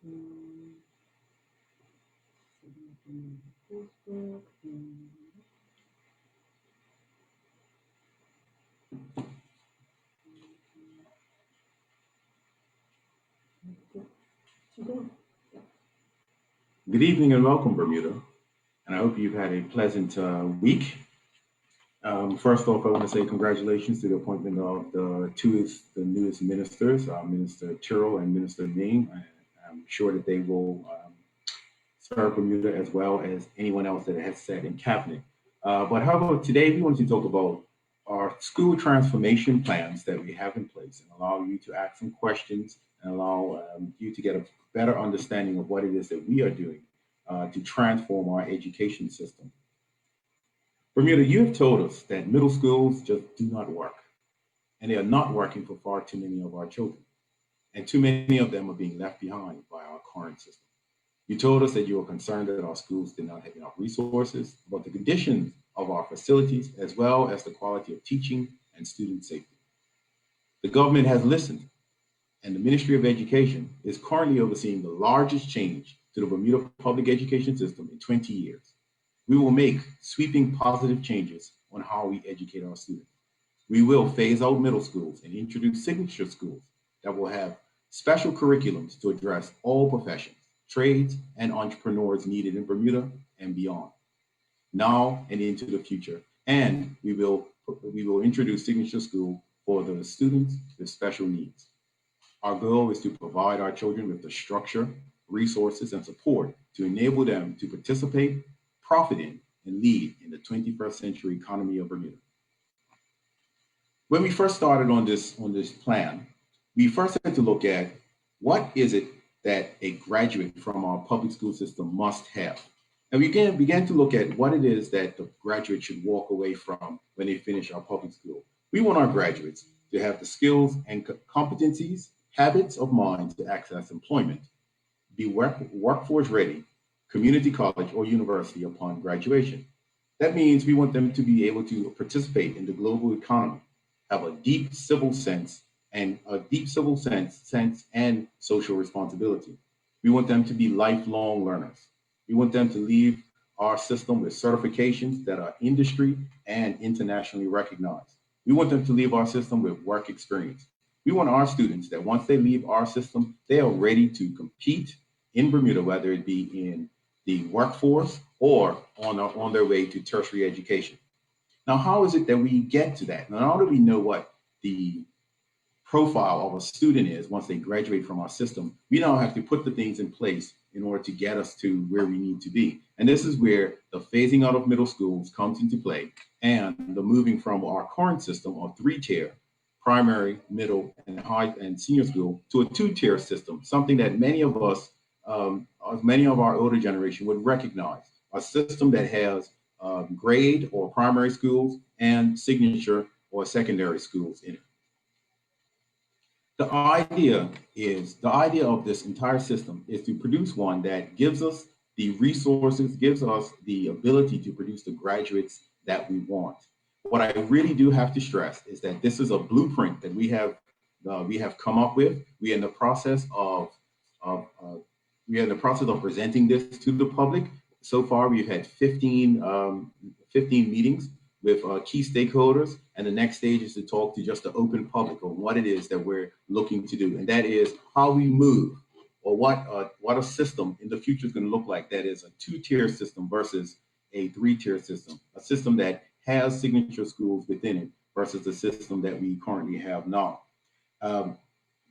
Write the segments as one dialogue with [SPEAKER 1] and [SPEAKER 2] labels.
[SPEAKER 1] Good evening and welcome, Bermuda. And I hope you've had a pleasant week. First off, I want to say congratulations to the appointment of the newest ministers, Minister Tyrrell and Minister Ming. I'm sure that they will serve Bermuda as well as anyone else that has sat in cabinet. But however, today we want to talk about our school transformation plans that we have in place and allow you to ask some questions and allow you to get a better understanding of what it is that we are doing to transform our education system. Bermuda, you have told us that middle schools just do not work, and they are not working for far too many of our children, and too many of them are being left behind by our current system. You told us that you were concerned that our schools did not have enough resources, about the conditions of our facilities, as well as the quality of teaching and student safety. The government has listened, and the Ministry of Education is currently overseeing the largest change to the Bermuda public education system in 20 years. We will make sweeping positive changes on how we educate our students. We will phase out middle schools and introduce signature schools that will have special curriculums to address all professions, trades, and entrepreneurs needed in Bermuda and beyond, now and into the future. And we will introduce signature school for the students with special needs. Our goal is to provide our children with the structure, resources, and support to enable them to participate, profit in, and lead in the 21st century economy of Bermuda. When we first started on this plan, we first had to look at what is it that a graduate from our public school system must have. And we began to look at what it is that the graduate should walk away from when they finish our public school. We want our graduates to have the skills and competencies, habits of mind to access employment, be workforce ready, community college or university upon graduation. That means we want them to be able to participate in the global economy, have a deep civil sense and social responsibility. We want them to be lifelong learners. We want them to leave our system with certifications that are industry and internationally recognized. We want them to leave our system with work experience. We want our students that once they leave our system, they are ready to compete in Bermuda, whether it be in the workforce or on their way to tertiary education. Now, how is it that we get to that? Now, how do we know what the profile of a student is once they graduate from our system? We now have to put the things in place in order to get us to where we need to be. And this is where the phasing out of middle schools comes into play and the moving from our current system of 3-tier, primary, middle, and high and senior school to a 2-tier system, something that many of us, many of our older generation would recognize, a system that has grade or primary schools and signature or secondary schools in it. The idea of this entire system is to produce one that gives us the resources, gives us the ability to produce the graduates that we want. What I really do have to stress is that this is a blueprint that we have come up with. We are in the process of presenting this to the public. So far, we've had 15 meetings with key stakeholders, and the next stage is to talk to just the open public on what it is that we're looking to do, and that is how we move, or what a system in the future is going to look like that is a 2-tier system versus a 3-tier system, a system that has signature schools within it versus the system that we currently have now.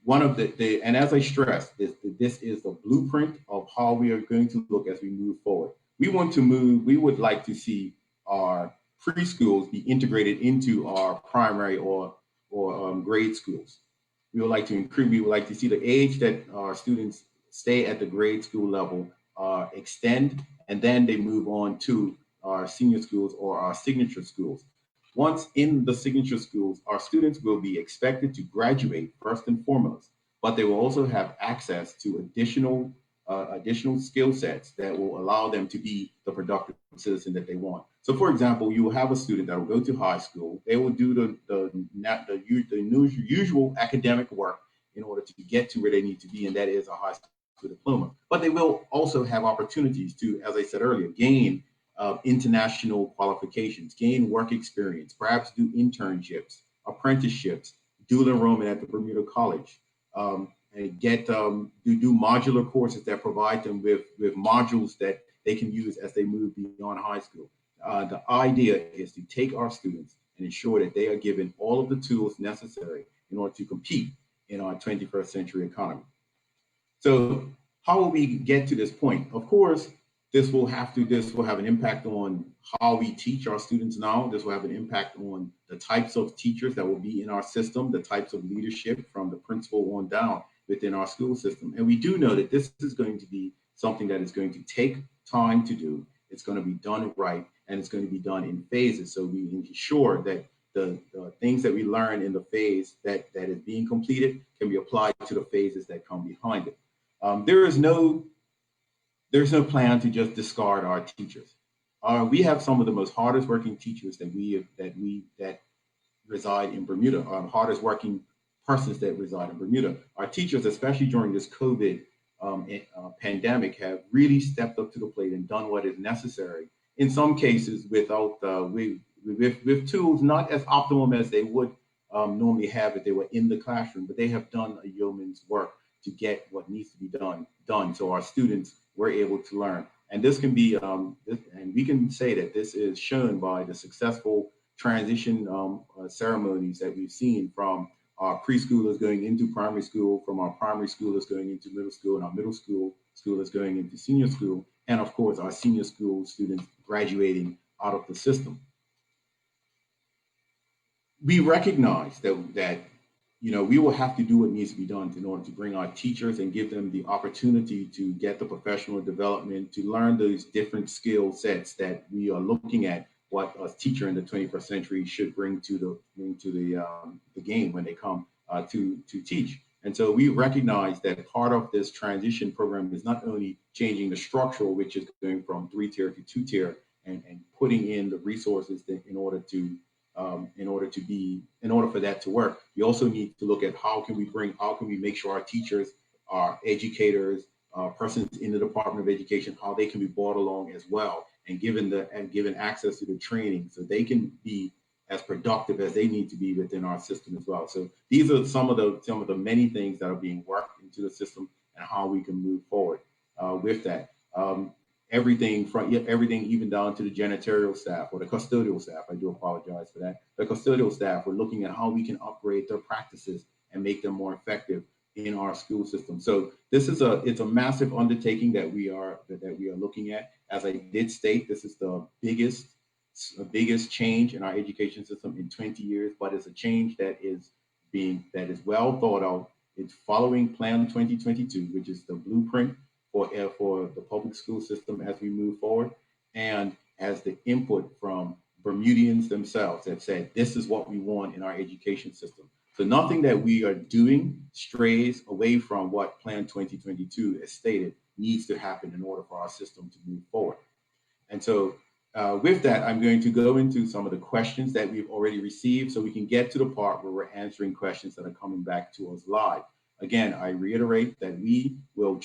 [SPEAKER 1] One of and as I stressed, this is the blueprint of how we are going to look as we move forward. We would like to see our preschools be integrated into our primary or grade schools. We would like to see the age that our students stay at the grade school level extend, and then they move on to our senior schools or our signature schools. Once in the signature schools, our students will be expected to graduate first and foremost, but they will also have access to additional skill sets that will allow them to be the productive citizen that they want. So, for example, you will have a student that will go to high school. They will do the usual academic work in order to get to where they need to be, and that is a high school diploma. But they will also have opportunities to, as I said earlier, gain international qualifications, gain work experience, perhaps do internships, apprenticeships, dual enrollment at the Bermuda College, and do modular courses that provide them with modules that they can use as they move beyond high school. The idea is to take our students and ensure that they are given all of the tools necessary in order to compete in our 21st century economy. So how will we get to this point? Of course, this will have an impact on how we teach our students now. This will have an impact on the types of teachers that will be in our system, the types of leadership from the principal on down within our school system. And we do know that this is going to be something that is going to take time to do. It's going to be done right, and it's going to be done in phases. So we ensure that the things that we learn in the phase that is being completed can be applied to the phases that come behind it. There's no plan to just discard our teachers. We have some of the most hardest working teachers that reside in Bermuda, hardest working persons that reside in Bermuda. Our teachers, especially during this COVID pandemic, have really stepped up to the plate and done what is necessary. In some cases, with tools not as optimum as they would normally have if they were in the classroom, but they have done a yeoman's work to get what needs to be done. So our students were able to learn. And this can be, and we can say that this is shown by the successful transition ceremonies that we've seen from our preschoolers going into primary school, from our primary schoolers going into middle school, and our middle schoolers going into senior school, and of course our senior school students graduating out of the system. We recognize that we will have to do what needs to be done in order to bring our teachers and give them the opportunity to get the professional development, to learn those different skill sets that we are looking at what a teacher in the 21st century should bring to the game when they come to teach. And so we recognize that part of this transition program is not only changing the structural, which is going from 3-tier to 2-tier, and putting in the resources in order for that to work. We also need to look at how can we make sure our teachers, our educators, persons in the Department of Education, how they can be brought along as well, and given access to the training so they can be as productive as they need to be within our system as well. So these are some of the many things that are being worked into the system and how we can move forward with that. Everything even down to the janitorial staff or the custodial staff. I do apologize for that. The custodial staff, we're looking at how we can upgrade their practices and make them more effective in our school system. So this is it's a massive undertaking that we are looking at. As I did state, this is the biggest change in our education system in 20 years, but it's a change that is well thought out. It's following Plan 2022, which is the blueprint for the public school system as we move forward, and as the input from Bermudians themselves that said, this is what we want in our education system. So nothing that we are doing strays away from what Plan 2022 as stated needs to happen in order for our system to move forward. And so with that, I'm going to go into some of the questions that we've already received so we can get to the part where we're answering questions that are coming back to us live. Again, I reiterate that we will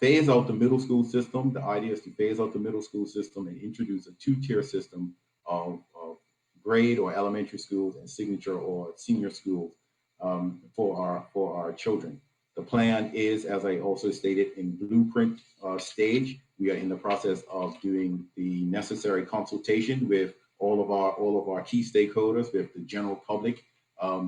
[SPEAKER 1] phase out the middle school system. The idea is to phase out the middle school system and introduce a 2-tier system of grade or elementary schools and signature or senior schools for our children. The plan is, as I also stated, in blueprint stage. We are in the process of doing the necessary consultation with all of our key stakeholders, with the general public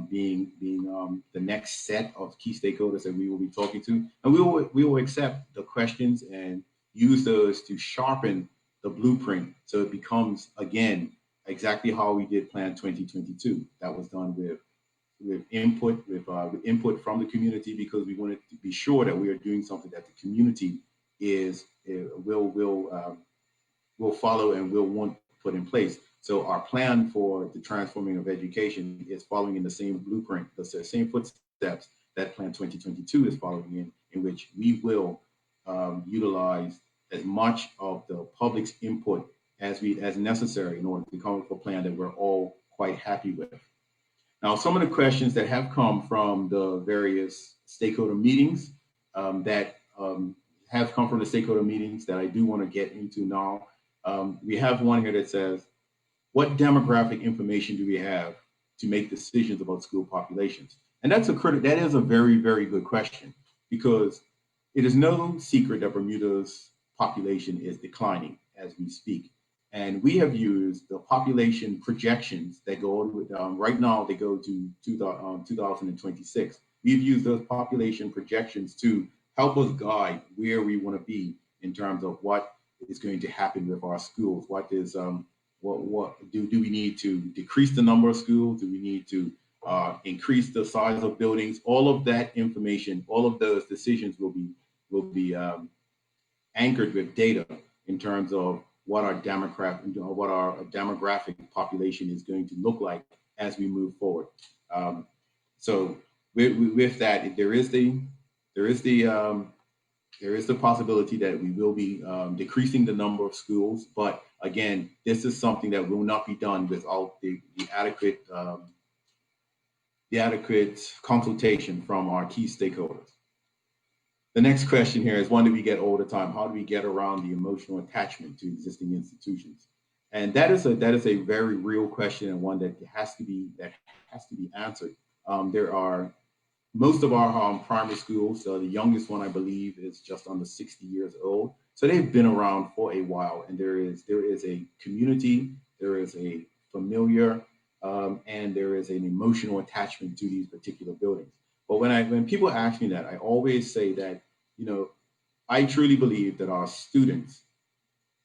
[SPEAKER 1] being the next set of key stakeholders that we will be talking to, and we will accept the questions and use those to sharpen the blueprint so it becomes again exactly how we did Plan 2022. That was done with input from the community, because we wanted to be sure that we are doing something that the community will follow and will want put in place. So our plan for the transforming of education is following in the same blueprint, the same footsteps that Plan 2022 is following in which we will utilize as much of the public's input as necessary in order to come up with a plan that we're all quite happy with. Now, some of the questions that have come from the various stakeholder meetings that have come from the stakeholder meetings that I do want to get into now. We have one here that says, what demographic information do we have to make decisions about school populations? And that is a very, very good question, because it is no secret that Bermuda's population is declining as we speak. And we have used the population projections that go right now, they go to 2026. We've used those population projections to help us guide where we want to be in terms of what is going to happen with our schools. What do we need to decrease the number of schools? Do we need to increase the size of buildings? All of that information, all of those decisions will be anchored with data in terms of what our demographic population is going to look like as we move forward. So with that, there is the possibility that we will be decreasing the number of schools, but again, this is something that will not be done without the adequate consultation from our key stakeholders. The next question here is one that we get all the time: how do we get around the emotional attachment to existing institutions? And that is a very real question, and one that has to be answered. There are most of our primary schools, the youngest one I believe is just under 60 years old. So they've been around for a while, and there is a community, there is a familiar, and there is an emotional attachment to these particular buildings. But when people ask me that, I always say that, I truly believe that our students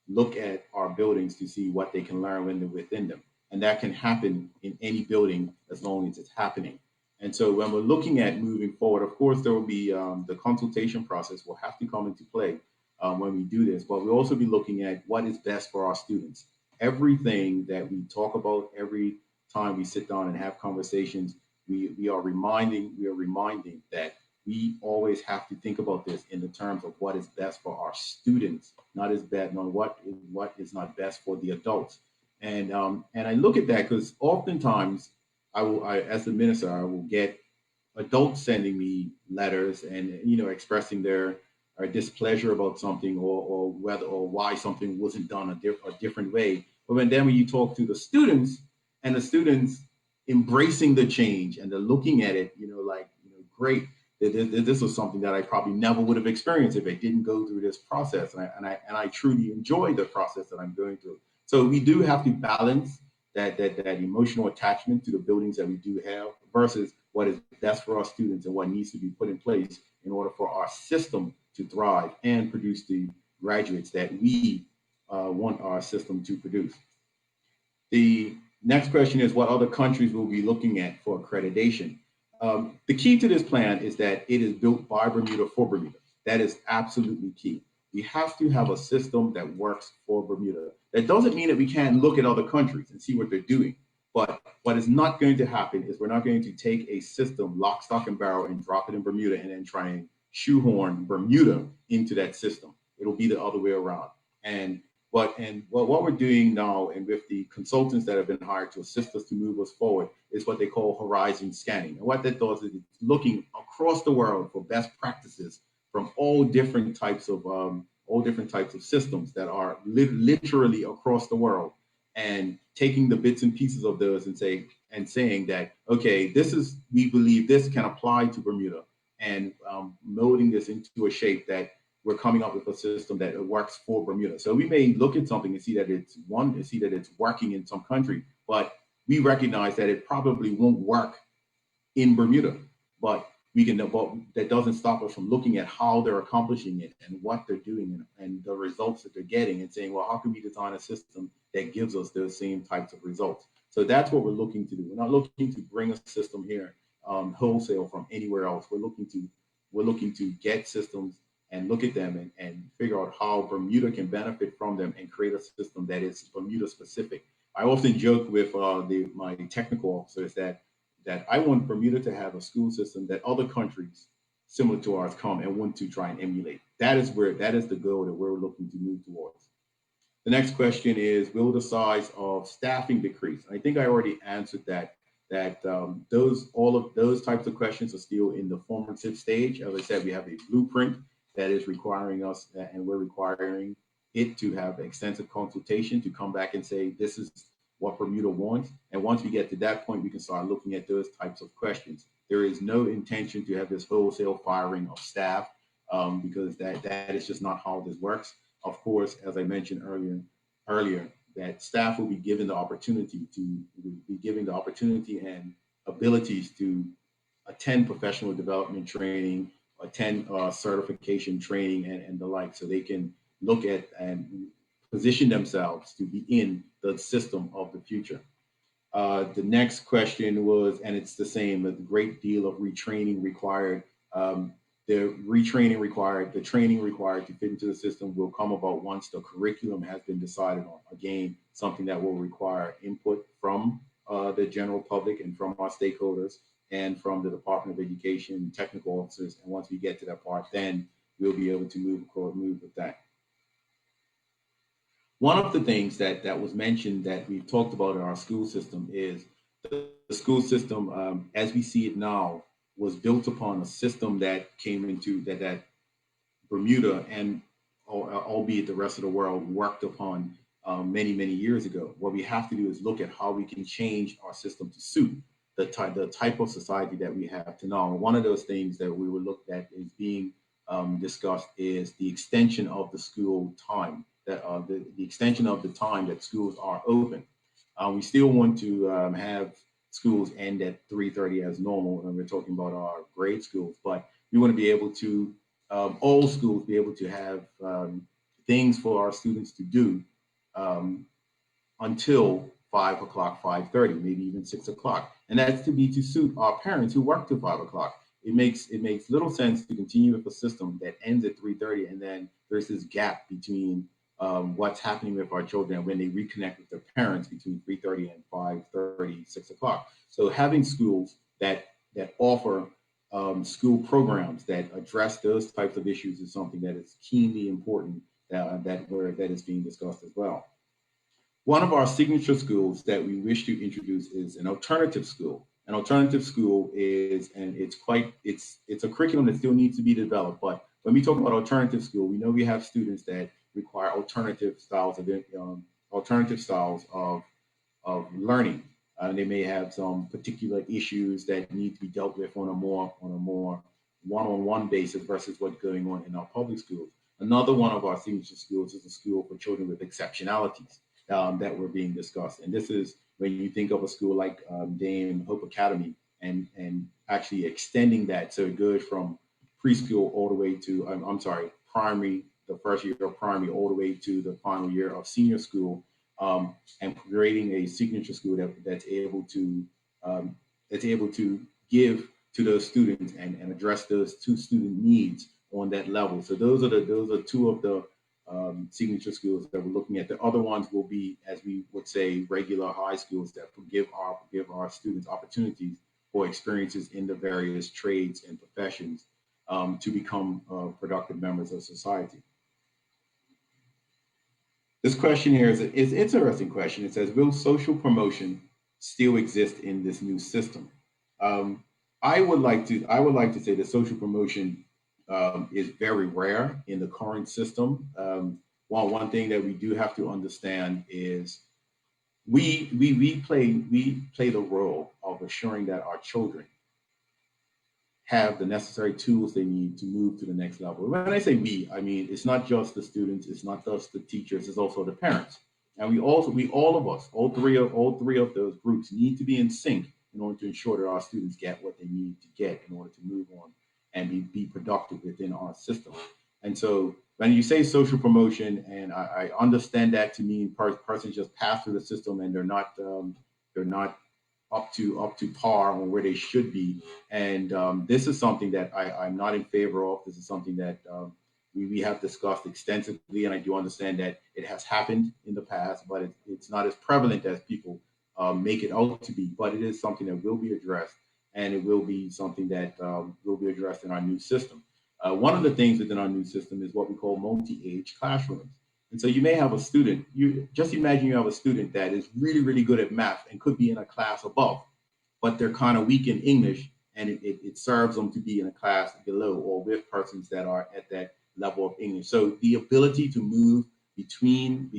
[SPEAKER 1] look at our buildings to see what they can learn when they're within them. And that can happen in any building as long as it's happening. And so when we're looking at moving forward, of course, there will be the consultation process will have to come into play when we do this, but we'll also be looking at what is best for our students. Everything that we talk about, every time we sit down and have conversations, we are reminding that we always have to think about this in the terms of what is best for our students, not what is not best for the adults. And I look at that because oftentimes as the minister, I will get adults sending me letters and expressing their displeasure about something or why something wasn't done a different way. But when you talk to the students, and the students embracing the change, and they're looking at it, great. This was something that I probably never would have experienced if I didn't go through this process, and I truly enjoy the process that I'm going through. So we do have to balance that emotional attachment to the buildings that we do have versus what is best for our students and what needs to be put in place in order for our system to thrive and produce the graduates that we want our system to produce. The next question is, what other countries will be looking at for accreditation? The key to this plan is that it is built by Bermuda for Bermuda. That is absolutely key. We have to have a system that works for Bermuda. That doesn't mean that we can't look at other countries and see what they're doing. But what is not going to happen is we're not going to take a system, lock, stock, and barrel, and drop it in Bermuda and then try and shoehorn Bermuda into that system. It'll be the other way around. What we're doing now, and with the consultants that have been hired to assist us to move us forward, is what they call horizon scanning. And what that does is it's looking across the world for best practices from all different types of systems that are literally across the world, and taking the bits and pieces of those and saying that, okay, we believe this can apply to Bermuda, and molding this into a shape that we're coming up with a system that works for Bermuda. So we may look at something and see that it's working in some country, but we recognize that it probably won't work in Bermuda. But that doesn't stop us from looking at how they're accomplishing it and what they're doing and the results that they're getting, and saying, well, how can we design a system that gives us those same types of results? So that's what we're looking to do. We're not looking to bring a system here wholesale from anywhere else. We're looking to get systems and look at them and figure out how Bermuda can benefit from them and create a system that is Bermuda specific. I often joke with my technical officers that I want Bermuda to have a school system that other countries similar to ours come and want to try and emulate. That is the goal that we're looking to move towards. The next question is, will the size of staffing decrease? I think I already answered that that all of those types of questions are still in the formative stage. As I said, we have a blueprint that is requiring us, and we're requiring it to have extensive consultation to come back and say, this is what Bermuda wants. And once we get to that point, we can start looking at those types of questions. There is no intention to have this wholesale firing of staff, because that is just not how this works. Of course, as I mentioned earlier, that staff will be given the opportunity and abilities to attend professional development training, attend certification training, and the like, so they can look at and position themselves to be in the system of the future. The next question was, and it's the same, a great deal of retraining required. The training required to fit into the system will come about once the curriculum has been decided on. Again, something that will require input from the general public and from our stakeholders and from the Department of Education, technical officers. And once we get to that part, then we'll be able to move with that. One of the things that was mentioned that we've talked about in our school system is the school system, as we see it now, was built upon a system that came into that Bermuda and albeit the rest of the world worked upon many years ago. What we have to do is look at how we can change our system to suit the type of society that we have to now. And one of those things that we were looked at is being discussed is the extension of the school time, that the extension of the time that schools are open. We still want to have schools end at 3:30 as normal, and we're talking about our grade schools, but we want to be able to, all schools be able to have things for our students to do until 5 o'clock, 5:30, maybe even 6 o'clock. And that's to suit our parents who work till 5 o'clock. It makes little sense to continue with a system that ends at 3:30, and then there's this gap between what's happening with our children when they reconnect with their parents between 3:30 and 5:30, 6 o'clock. So having schools that offer school programs that address those types of issues is something that is keenly important that is being discussed as well. One of our signature schools that we wish to introduce is an alternative school. An alternative school is, and it's a curriculum that still needs to be developed. But when we talk about alternative school, we know we have students that require alternative styles of learning. They may have some particular issues that need to be dealt with on a more one-on-one basis versus what's going on in our public schools. Another one of our signature schools is a school for children with exceptionalities that were being discussed. And this is when you think of a school like Dame Hope Academy and actually extending that so it goes from preschool all the way to, primary, the first year of primary all the way to the final year of senior school, and creating a signature school that's able to give to those students and address those two student needs on that level. So those are two of the signature schools that we're looking at. The other ones will be, as we would say, regular high schools that give our students opportunities for experiences in the various trades and professions to become productive members of society. This question here is an interesting question. It says, will social promotion still exist in this new system? I would like to say that social promotion is very rare in the current system. One thing that we do have to understand is we play the role of assuring that our children have the necessary tools they need to move to the next level. When I say we, I mean it's not just the students, it's not just the teachers, it's also the parents. And all of us, all three of those groups need to be in sync in order to ensure that our students get what they need to get in order to move on and be productive within our system. And so when you say social promotion, and I understand that to mean persons just pass through the system and they're not up to par on where they should be. And this is something that I'm not in favor of. This is something that we have discussed extensively, and I do understand that it has happened in the past, but it's not as prevalent as people make it out to be. But it is something that will be addressed, and it will be something that will be addressed in our new system. One of the things within our new system is what we call multi-age classrooms. And so you may have a student, you just imagine you have a student that is really, really good at math and could be in a class above, but they're kind of weak in English, and it serves them to be in a class below or with persons that are at that level of English. So the ability to move between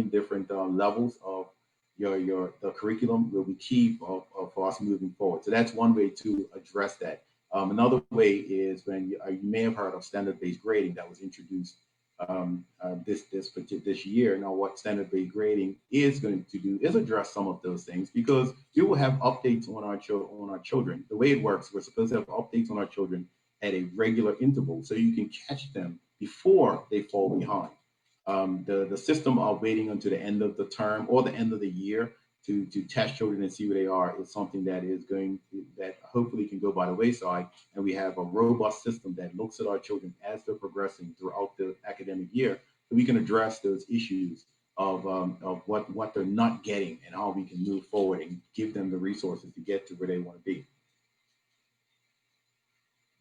[SPEAKER 1] different levels of the curriculum will be key for us moving forward. So that's one way to address that. Another way is when you may have heard of standard-based grading that was introduced this year. Now, what standard-based grading is going to do is address some of those things, because we will have updates on our children. The way it works, we're supposed to have updates on our children at a regular interval, so you can catch them before they fall behind. The system of waiting until the end of the term or the end of the year to test children and see where they are is something that hopefully can go by the wayside, and we have a robust system that looks at our children as they're progressing throughout the academic year, so we can address those issues of what they're not getting and how we can move forward and give them the resources to get to where they want to be.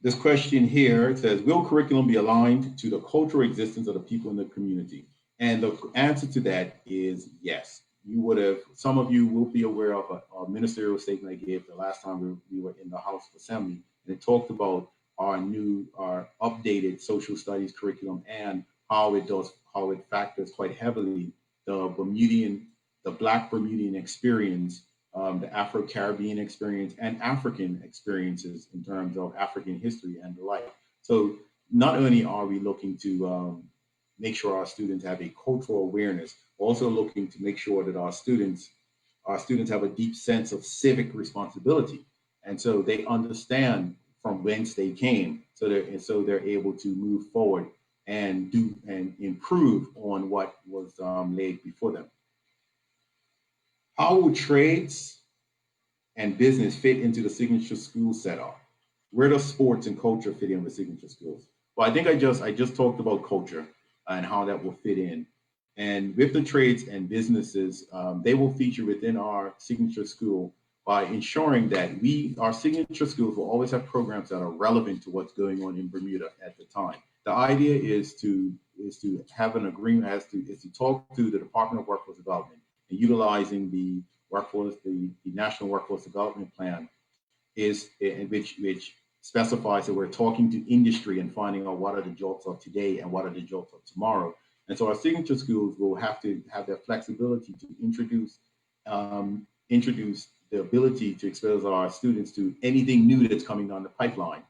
[SPEAKER 1] This question here says, will curriculum be aligned to the cultural existence of the people in the community? And the answer to that is yes. Some of you will be aware of a ministerial statement I gave the last time we were in the House of Assembly, and it talked about our updated social studies curriculum and how it factors quite heavily the Black Bermudian experience, the Afro-Caribbean experience, and African experiences in terms of African history and the like. So not only are we looking to make sure our students have a cultural awareness, we're also looking to make sure that our students have a deep sense of civic responsibility, and so they understand from whence they came, so they're able to move forward and improve on what was laid before them. How will trades and business fit into the signature school setup? Where does sports and culture fit in with signature schools? Well, I think I just talked about culture and how that will fit in. And with the trades and businesses, they will feature within our signature school by ensuring that our signature schools will always have programs that are relevant to what's going on in Bermuda at the time. The idea is to have an agreement, is to talk to the Department of Workforce Development and utilizing the National Workforce Development Plan, which specifies that we're talking to industry and finding out what are the jobs of today and what are the jobs of tomorrow. And so our signature schools will have to have their flexibility to introduce the ability to expose our students to anything new that's coming down the pipeline.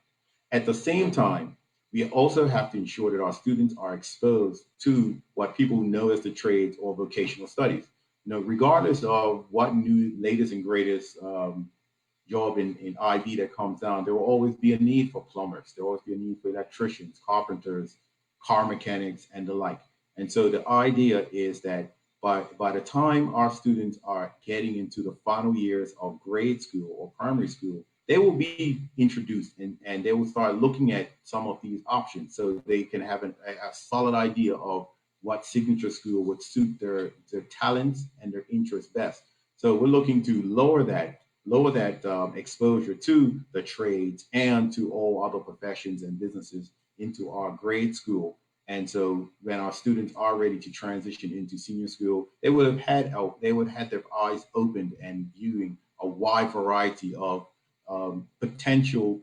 [SPEAKER 1] At the same time, we also have to ensure that our students are exposed to what people know as the trades or vocational studies. Regardless of what new, latest and greatest job in IB that comes down, there will always be a need for plumbers. There will always be a need for electricians, carpenters, car mechanics, and the like. And so the idea is that by the time our students are getting into the final years of grade school or primary school, they will be introduced and they will start looking at some of these options, so they can have a solid idea of what signature school would suit their talents and their interests best. So we're looking to lower that exposure to the trades and to all other professions and businesses into our grade school. And so when our students are ready to transition into senior school, they would have had their eyes opened and viewing a wide variety of potential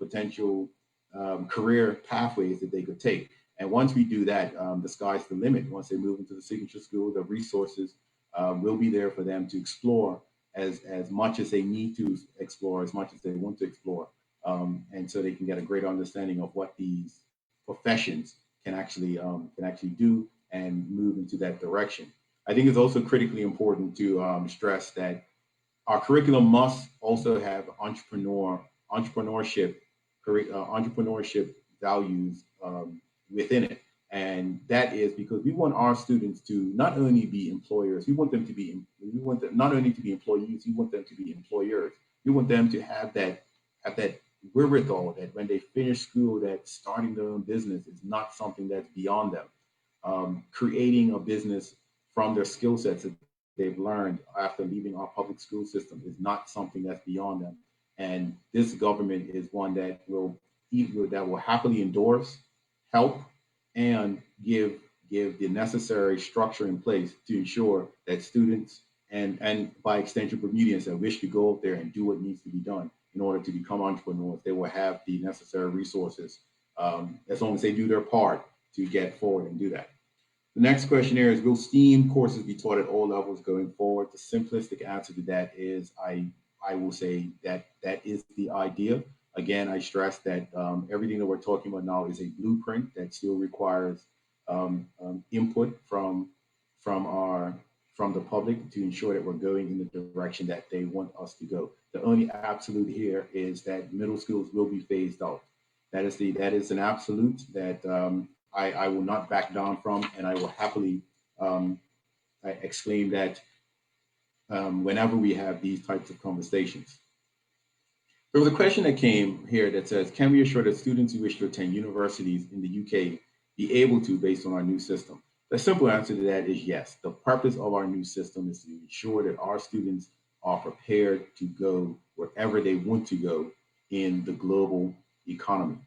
[SPEAKER 1] career pathways that they could take. And once we do that, the sky's the limit. Once they move into the signature school, the resources will be there for them to explore as much as they need to explore, as much as they want to explore. And so they can get a great understanding of what these professions can actually do and move into that direction. I think it's also critically important to stress that our curriculum must also have entrepreneurship values within it. And that is because we want our students to not only be employers, we want them not only to be employees, we want them to be employers. We want them to have that wherewithal that when they finish school, that starting their own business is not something that's beyond them. Creating a business from their skill sets that they've learned after leaving our public school system is not something that's beyond them. And this government is one that will happily endorse, help, and give the necessary structure in place to ensure that students and by extension Bermudians that wish to go up there and do what needs to be done in order to become entrepreneurs, they will have the necessary resources as long as they do their part to get forward and do that. The next question here is, will STEAM courses be taught at all levels going forward? The simplistic answer to that is I will say that that is the idea. Again, I stress that everything that we're talking about now is a blueprint that still requires input from our from the public to ensure that we're going in the direction that they want us to go. The only absolute here is that middle schools will be phased out. That is an absolute that I will not back down from, and I will happily exclaim that whenever we have these types of conversations. There was a question that came here that says, can we assure that students who wish to attend universities in the UK be able to based on our new system? The simple answer to that is yes. The purpose of our new system is to ensure that our students are prepared to go wherever they want to go in the global economy.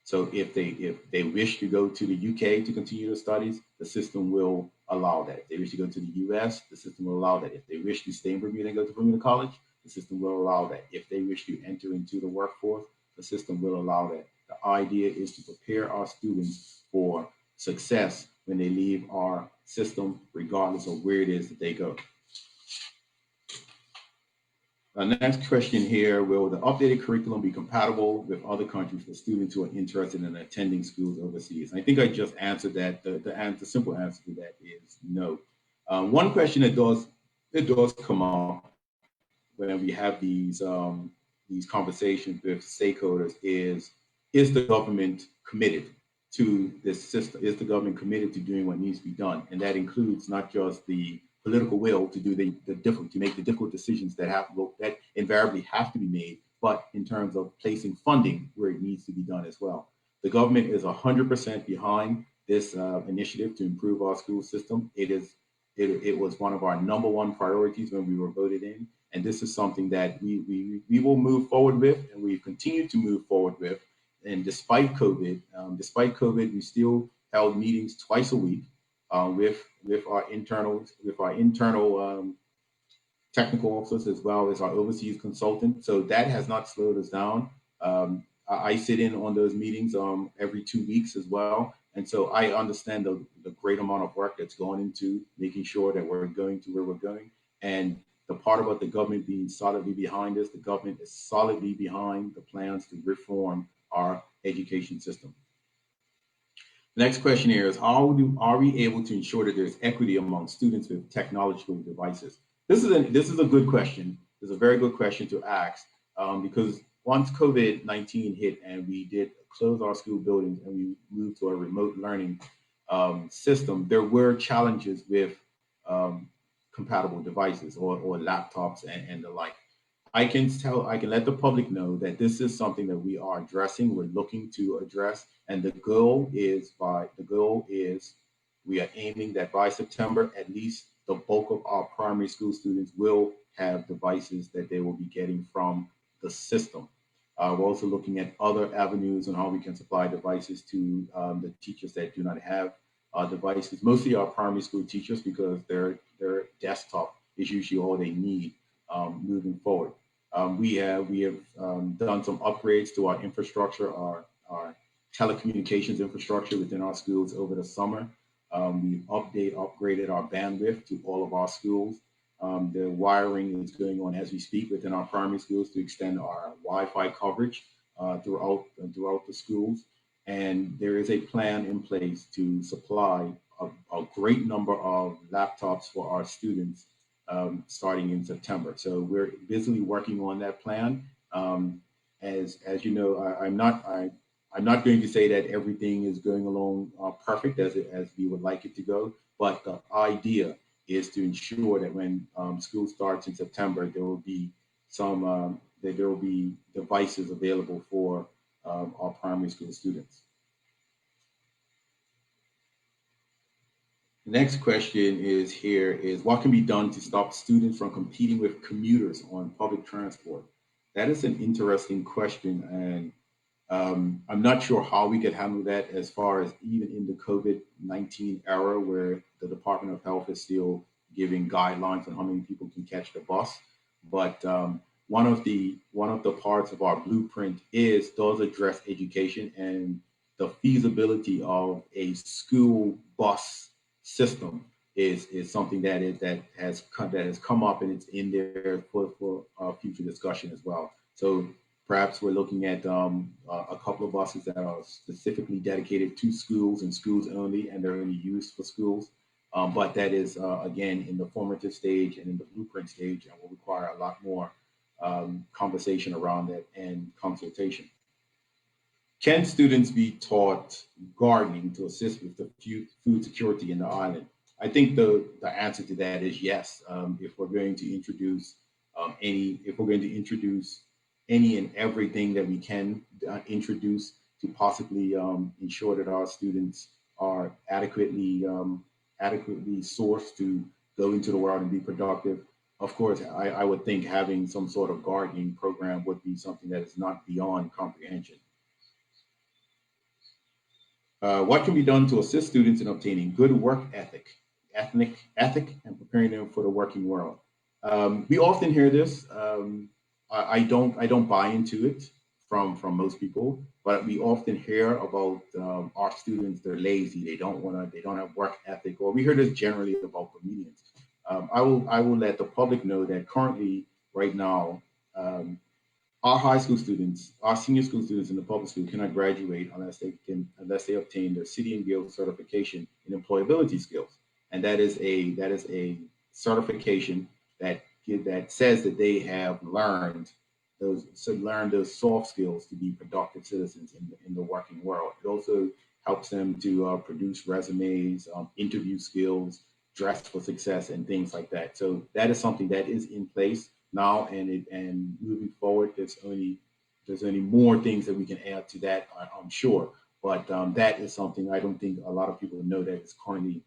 [SPEAKER 1] So if they wish to go to the UK to continue their studies, the system will allow that. If they wish to go to the US, the system will allow that. If they wish to stay in Bermuda and go to Bermuda College, the system will allow that. If they wish to enter into the workforce, the system will allow that. The idea is to prepare our students for success when they leave our system, regardless of where it is that they go. The next question here, will the updated curriculum be compatible with other countries for students who are interested in attending schools overseas? And I think I just answered that. The simple answer to that is no. One question that does come up when we have these conversations with stakeholders is the government committed to this system? Is the government committed to doing what needs to be done? And that includes not just the political will to do to make the difficult decisions that invariably have to be made, but in terms of placing funding where it needs to be done as well. The government is 100% behind this initiative to improve our school system. It was one of our number one priorities when we were voted in. And this is something that we will move forward with, and we continue to move forward with. And despite COVID, we still held meetings twice a week with our internal technical officers as well as our overseas consultant. So that has not slowed us down. I sit in on those meetings every 2 weeks as well. And so I understand the great amount of work that's gone into making sure that we're going to where we're going. And the part about the government being solidly behind this, the government is solidly behind the plans to reform our education system. The next question here is, are we able to ensure that there's equity among students with technological devices? This is a good question. It's a very good question to ask because once COVID-19 hit and we did close our school buildings and we moved to a remote learning system, there were challenges with compatible devices or laptops and the like. I can let the public know that this is something that we are addressing, we're looking to address, and the goal is we are aiming that by September, at least the bulk of our primary school students will have devices that they will be getting from the system. We're also looking at other avenues on how we can supply devices to the teachers that do not have devices, mostly our primary school teachers, because their desktop is usually all they need moving forward. We have done some upgrades to our infrastructure, our telecommunications infrastructure within our schools over the summer. We've upgraded our bandwidth to all of our schools. The wiring is going on as we speak within our primary schools to extend our Wi-Fi coverage throughout the schools. And there is a plan in place to supply a great number of laptops for our students starting in September. So we're busily working on that plan. As you know, I'm not going to say that everything is going along perfect as we would like it to go, but the idea is to ensure that when school starts in September, there will be devices available for our primary school students. The next question is what can be done to stop students from competing with commuters on public transport? That is an interesting question, and I'm not sure how we could handle that as far as even in the COVID-19 era where the Department of Health is still giving guidelines on how many people can catch the bus. But one of the parts of our blueprint does address education and the feasibility of a school bus system is something that has come up, and it's in there for future discussion as well. So perhaps we're looking at a couple of buses that are specifically dedicated to schools and schools only, and they're only used for schools. But that is, again, in the formative stage and in the blueprint stage, and will require a lot more conversation around that and consultation. Can students be taught gardening to assist with the food security in the island? I think the answer to that is yes. If we're going to introduce if we're going to introduce any and everything that we can introduce to possibly ensure that our students are adequately sourced to go into the world and be productive. Of course, I would think having some sort of gardening program would be something that is not beyond comprehension. What can be done to assist students in obtaining good work ethic, and preparing them for the working world? We often hear this. I don't buy into it from most people, but we often hear about our students. They're lazy. They don't have work ethic, or we hear this generally about comedians. I will let the public know that currently, right now, our high school students, our senior school students in the public school cannot graduate unless they obtain their City and Guild certification in employability skills, and that is a certification that says that they have learned those soft skills to be productive citizens in the working world. It also helps them to produce resumes, interview skills, dress for success, and things like that. So that is something that is in place now, and moving forward, there's only more things that we can add to that, I'm sure. But that is something I don't think a lot of people know that is currently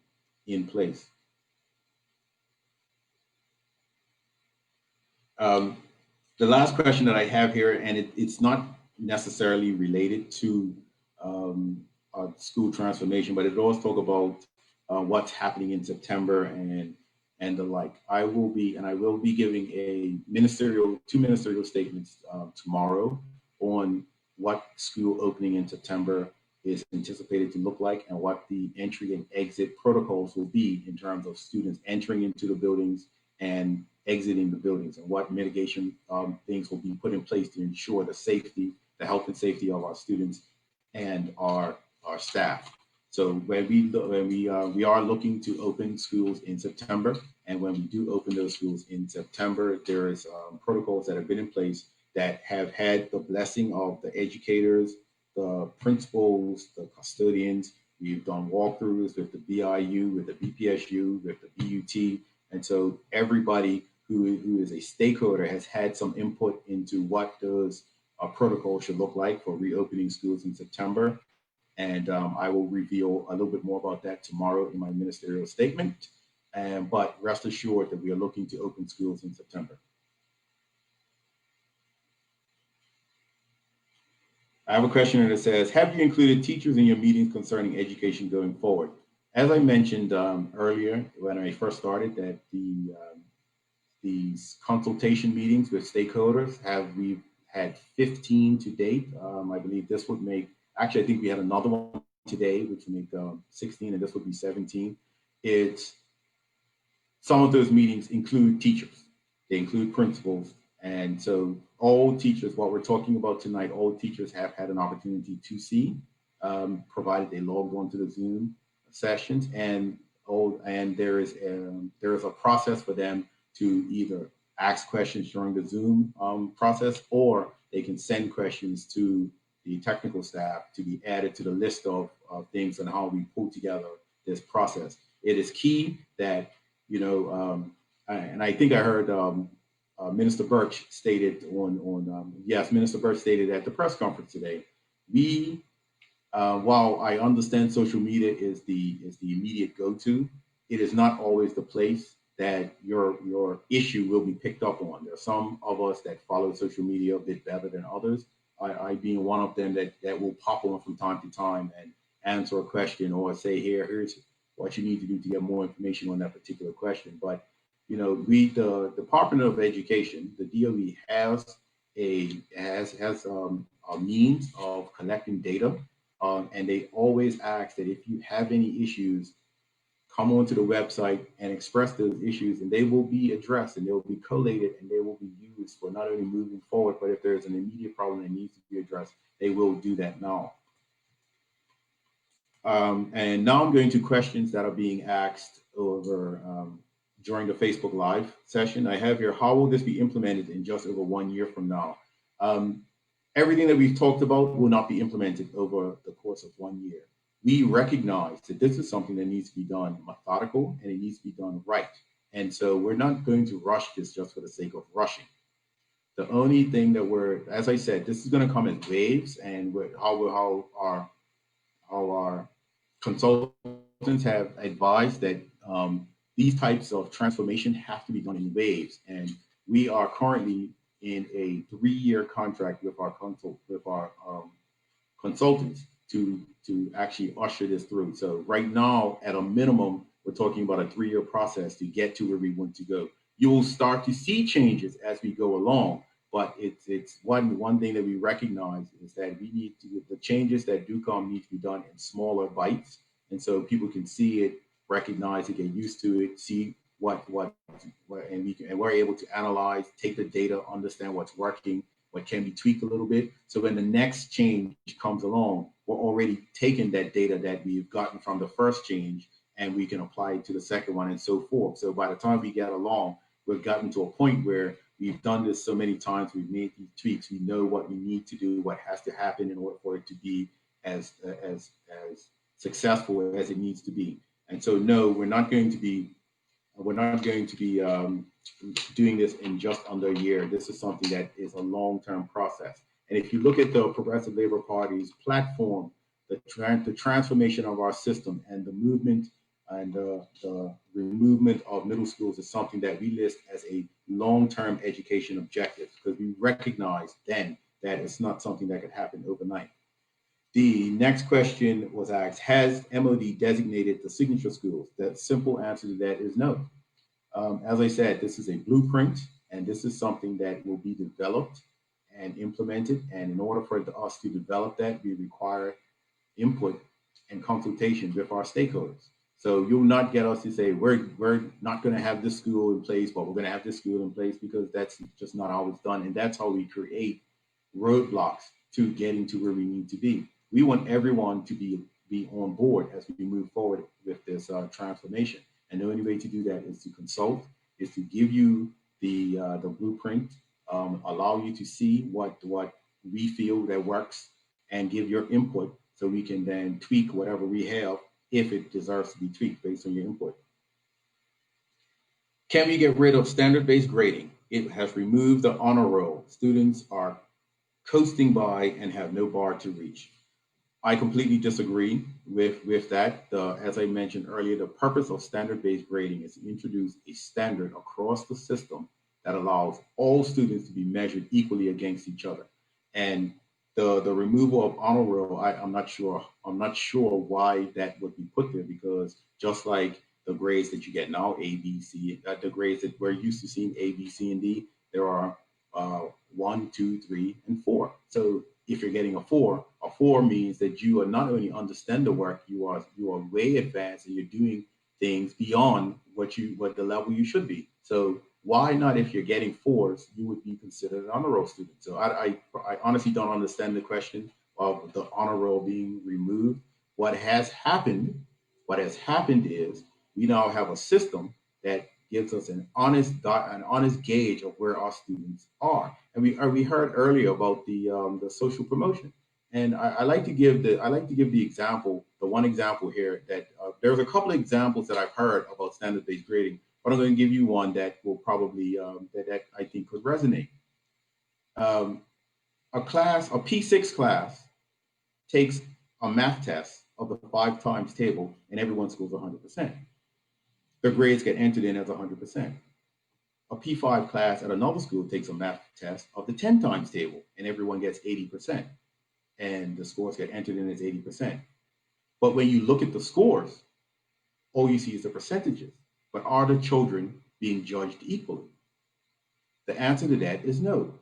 [SPEAKER 1] in place. Um, the last question that I have here, and it's not necessarily related to school transformation, but it does talk about what's happening in September and the like. I will be giving two ministerial statements tomorrow on what school opening in September is anticipated to look like, and what the entry and exit protocols will be in terms of students entering into the buildings and exiting the buildings, and what mitigation things will be put in place to ensure the health and safety of our students and our staff. So we are looking to open schools in September, and when we do open those schools in September, there is protocols that have been in place that have had the blessing of the educators, the principals, the custodians. We've done walkthroughs with the BIU, with the BPSU, with the BUT, and so everybody who is a stakeholder has had some input into what those protocols should look like for reopening schools in September. And I will reveal a little bit more about that tomorrow in my ministerial statement. But rest assured that we are looking to open schools in September. I have a question that says, have you included teachers in your meetings concerning education going forward? As I mentioned earlier when I first started, that these consultation meetings with stakeholders we've had 15 to date. I believe this would make, actually I think we had another one today, which would make 16, and this would be 17. Some of those meetings include teachers, they include principals, and so all teachers, what we're talking about tonight, all teachers have had an opportunity to see, provided they logged onto the Zoom sessions, and there is a process for them to either ask questions during the Zoom process, or they can send questions to the technical staff to be added to the list of things and how we pull together this process. It is key that, and I think I heard Minister Birch stated Minister Birch stated at the press conference today. While I understand social media is the immediate go-to, it is not always the place that your issue will be picked up on. There are some of us that follow social media a bit better than others. I being one of them that will pop on from time to time and answer a question, or say, here's what you need to do to get more information on that particular question. But the Department of Education, the DOE has a means of collecting data, and they always ask that if you have any issues, come onto the website and express those issues, and they will be addressed, and they will be collated, and they will be used for not only moving forward, but if there's an immediate problem that needs to be addressed, they will do that now. And now I'm going to questions that are being asked over during the Facebook Live session. I have here, how will this be implemented in just over 1 year from now? Everything that we've talked about will not be implemented over the course of 1 year. We recognize that this is something that needs to be done methodical, and it needs to be done right. And so we're not going to rush this just for the sake of rushing. The only thing that as I said, this is going to come in waves, and how our consultants have advised that these types of transformation have to be done in waves. And we are currently in a 3-year contract with our consultants to actually usher this through. So right now, at a minimum, we're talking about a 3-year process to get to where we want to go. You will start to see changes as we go along, but it's one thing that we recognize is that the changes that do come need to be done in smaller bites, and so people can see it, recognize it, get used to it, see what and we're able to analyze, take the data, understand what's working, what can be tweaked a little bit. So when the next change comes along, we're already taking that data that we've gotten from the first change, and we can apply it to the second one and so forth. So by the time we get along, we've gotten to a point where we've done this so many times, we've made these tweaks, we know what we need to do, what has to happen in order for it to be as successful as it needs to be. And so no, we're not going to be doing this in just under a year. This is something that is a long-term process. And if you look at the Progressive Labor Party's platform, the transformation of our system and the movement and the removement of middle schools is something that we list as a long-term education objective, because we recognize then that it's not something that could happen overnight. The next question was asked, has MOD designated the signature schools? The simple answer to that is no. As I said, this is a blueprint, and this is something that will be developed and implemented. And in order for us to develop that, we require input and consultation with our stakeholders. So you'll not get us to say, we're not going to have this school in place, but we're going to have this school in place, because that's just not how it's done. And that's how we create roadblocks to getting to where we need to be. We want everyone to be on board as we move forward with this transformation. And the only way to do that is to consult, is to give you the blueprint, allow you to see what we feel that works, and give your input so we can then tweak whatever we have if it deserves to be tweaked based on your input. Can we get rid of standard-based grading? It has removed the honor roll. Students are coasting by and have no bar to reach. I completely disagree with that. As I mentioned earlier, the purpose of standard-based grading is to introduce a standard across the system that allows all students to be measured equally against each other. And the removal of honor roll, I'm not sure why that would be put there, because just like the grades that you get now, A, B, C, the grades that we're used to seeing, A, B, C, and D, there are 1, 2, 3, and 4. So if you're getting a 4 means that you are not only understand the work, you are way advanced, and you're doing things beyond what the level you should be. So why not, if you're getting 4s, you would be considered an honor roll student? So I honestly don't understand the question of the honor roll being removed. What has happened is we now have a system that gives us an honest gauge of where our students are. And we heard earlier about the social promotion, and I like to give the example, the one example here that there's a couple of examples that I've heard about standard-based grading, but I'm going to give you one that will probably that I think could resonate. A P6 class takes a math test of the 5 times table, and everyone scores 100%. Their grades get entered in as 100%. A P5 class at another school takes a math test of the 10 times table, and everyone gets 80%, and the scores get entered in as 80%. But when you look at the scores, all you see is the percentages. But are the children being judged equally? The answer to that is no,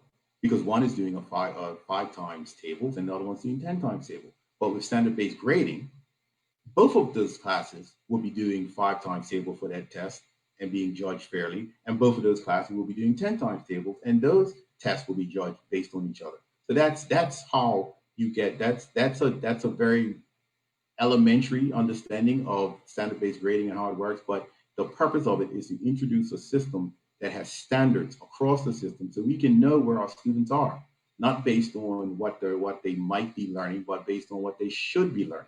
[SPEAKER 1] because one is doing a five times tables and the other one's doing 10 times table. But with standard-based grading, both of those classes will be doing 5 times table for that test and being judged fairly, and both of those classes will be doing 10 times tables, and those tests will be judged based on each other. So that's how you get that's a very elementary understanding of standard-based grading and how it works. But the purpose of it is to introduce a system that has standards across the system, so we can know where our students are, not based on what they might be learning, but based on what they should be learning.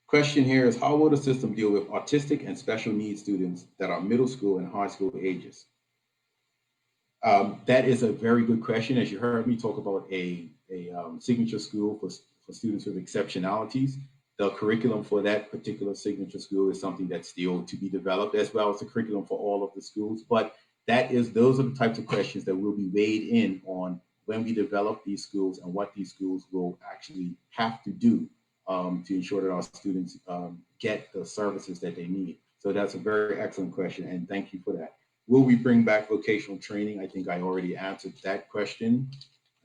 [SPEAKER 1] Question here is, how will the system deal with autistic and special needs students that are middle school and high school ages? That is a very good question. As you heard me talk about a signature school for students with exceptionalities, the curriculum for that particular signature school is something that's still to be developed, as well as the curriculum for all of the schools. But those are the types of questions that will be weighed in on when we develop these schools and what these schools will actually have to do to ensure that our students get the services that they need. So that's a very excellent question, and thank you for that. Will we bring back vocational training? I think I already answered that question.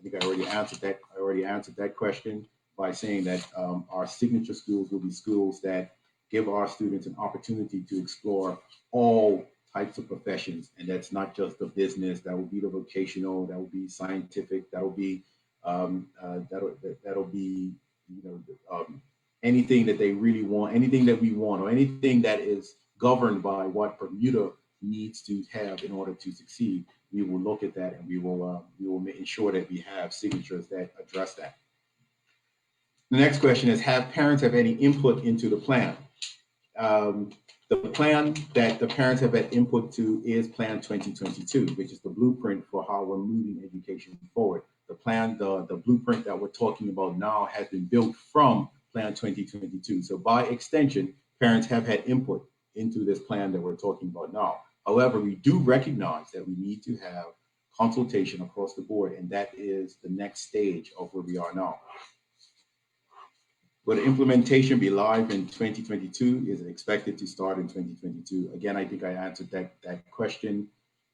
[SPEAKER 1] I already answered that question by saying that our signature schools will be schools that give our students an opportunity to explore all types of professions, and that's not just the business. That will be the vocational. That will be scientific. That will be that'll be anything that they really want, anything that we want, or anything that is governed by what Bermuda needs to have in order to succeed. We will look at that, and we will ensure that we have signatures that address that. The next question is, have parents have any input into the plan? The plan that the parents have had input to is Plan 2022, which is the blueprint for how we're moving education forward. The plan, the blueprint that we're talking about now has been built from Plan 2022. So by extension, parents have had input into this plan that we're talking about now. However, we do recognize that we need to have consultation across the board, and that is the next stage of where we are now. Will the implementation be live in 2022? Is it expected to start in 2022? Again, I think I answered that question.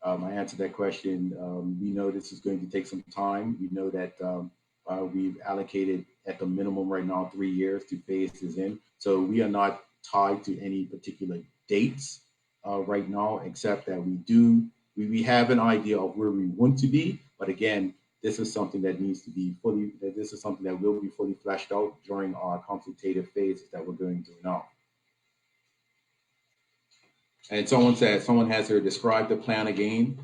[SPEAKER 1] I answered that question. We know this is going to take some time. We know that we've allocated at the minimum right now 3 years to phase this in. So we are not tied to any particular dates right now, except that we have an idea of where we want to be. But again, this is something that needs to be this is something that will be fully fleshed out during our consultative phases that we're going through now. And someone has to describe the plan again.